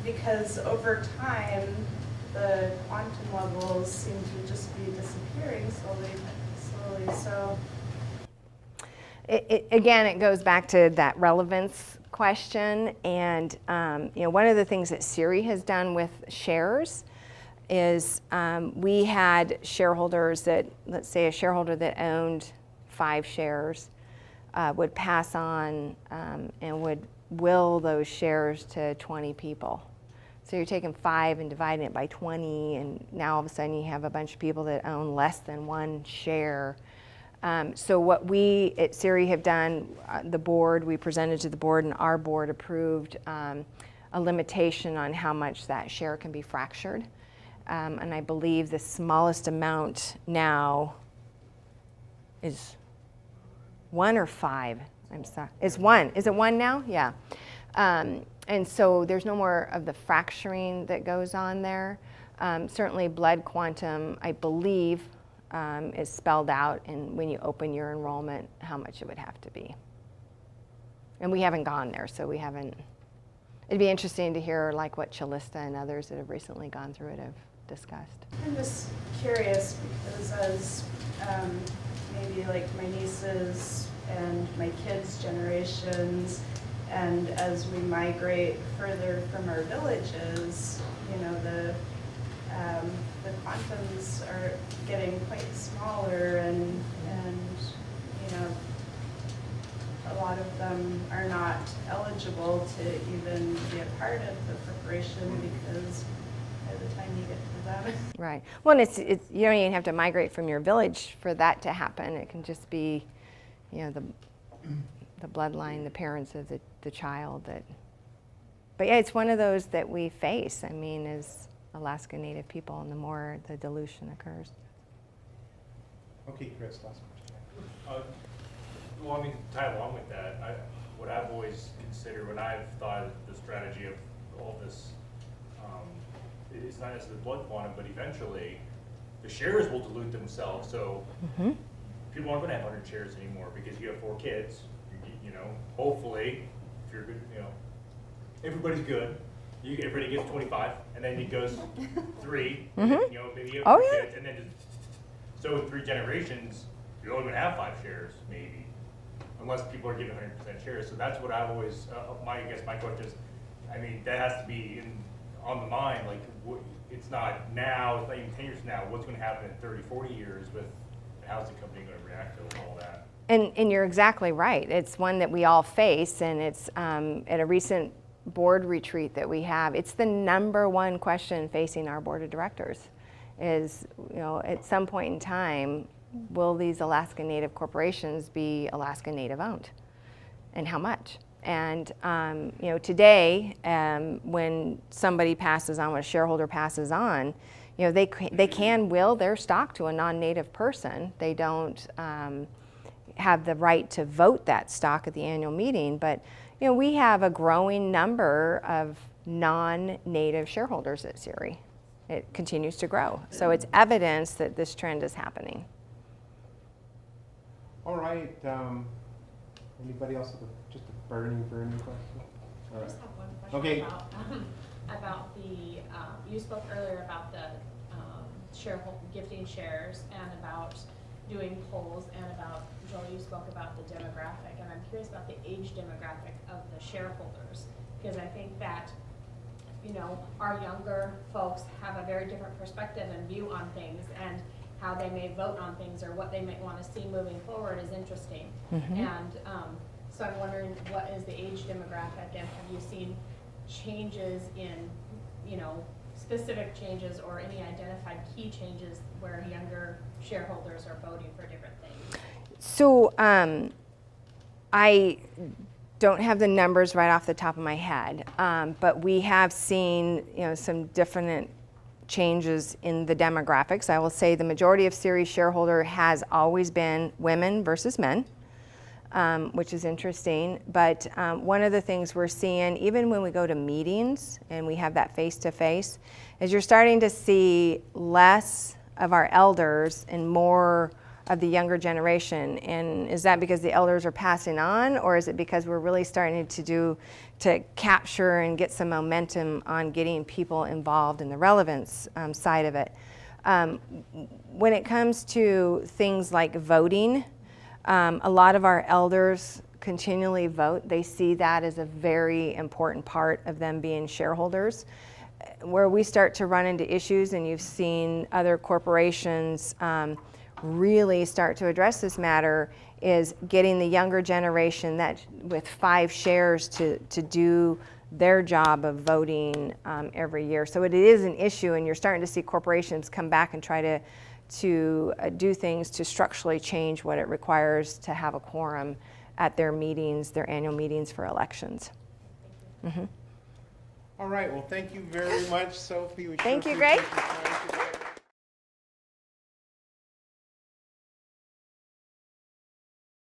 because over time, the quantum levels seem to just be disappearing slowly, so. Again, it goes back to that relevance question, and one of the things that Ciri has done with shares is we had shareholders that, let's say a shareholder that owned 5 shares would pass on and would will those shares to 20 people. So you're taking 5 and dividing it by 20, and now all of a sudden you have a bunch of people that own less than 1 share. So what we at Ciri have done, the board, we presented to the board, and our board approved a limitation on how much that share can be fractured. And I believe the smallest amount now is 1 or 5. I'm sorry, it's 1. Is it 1 now? Yeah. And so there's no more of the fracturing that goes on there. Certainly blood quantum, I believe, is spelled out, and when you open your enrollment, how much it would have to be. And we haven't gone there, so we haven't. It'd be interesting to hear like what Chalista and others that have recently gone through it have discussed. I'm just curious because as maybe like my nieces and my kids' generations, and as we migrate further from our villages, the quantums are getting quite smaller, and a lot of them are not eligible to even be a part of the corporation because by the time you get to them. Right. Well, and it's you don't even have to migrate from your village for that to happen. It can just be, the bloodline, the parents of the child that. But yeah, it's one of those that we face. I mean, as Alaska Native people, and the more the dilution occurs. Okay, Chris, last question. Well, I mean, to tie along with that, what I've always considered when I've thought of the strategy of all this, it's not as the blood quantum, but eventually the shares will dilute themselves. So people aren't going to have 100 shares anymore because you have 4 kids. Hopefully, if you're good, everybody's good. Everybody gets 25, and then it goes 3. And then, maybe you have 4 kids, and then so in 3 generations, you're only going to have 5 shares, maybe, unless people are giving 100% shares. So that's what I've always. My question is, I mean, that has to be on the mind. Like, it's not now. It's not even 10 years from now. What's going to happen in 30, 40 years with how's the company going to react to all that? And you're exactly right. It's one that we all face, and it's at a recent board retreat that we have, it's the number 1 question facing our board of directors is, at some point in time, will these Alaska Native corporations be Alaska Native owned, and how much? And today, when somebody passes on, when a shareholder passes on, they can will their stock to a non-Native person. They don't have the right to vote that stock at the annual meeting, but we have a growing number of non-Native shareholders at Ciri. It continues to grow. So it's evidence that this trend is happening. All right. Anybody else have just a burning question? All right. I just have one question Okay. about the, you spoke earlier about the shareholder gifting shares and about doing polls, and about, Joel, you spoke about the demographic, and I'm curious about the age demographic of the shareholders, because I think that, our younger folks have a very different perspective and view on things, and how they may vote on things or what they might want to see moving forward is interesting. And so I'm wondering, what is the age demographic, and have you seen changes in, specific changes or any identified key changes where younger shareholders are voting for different things? So I don't have the numbers right off the top of my head, but we have seen some different changes in the demographics. I will say the majority of Ciri shareholder has always been women versus men, which is interesting. But one of the things we're seeing, even when we go to meetings and we have that face-to-face, is you're starting to see less of our elders and more of the younger generation. And is that because the elders are passing on, or is it because we're really starting to capture and get some momentum on getting people involved in the relevance side of it? When it comes to things like voting, a lot of our elders continually vote. They see that as a very important part of them being shareholders. Where we start to run into issues, and you've seen other corporations really start to address this matter, is getting the younger generation that with 5 shares to do their job of voting every year. So it is an issue, and you're starting to see corporations come back and try to do things to structurally change what it requires to have a quorum at their meetings, their annual meetings for elections. Mm-hmm. All right, well, thank you very much, Sophie. We Thank sure you, Greg. appreciate your time.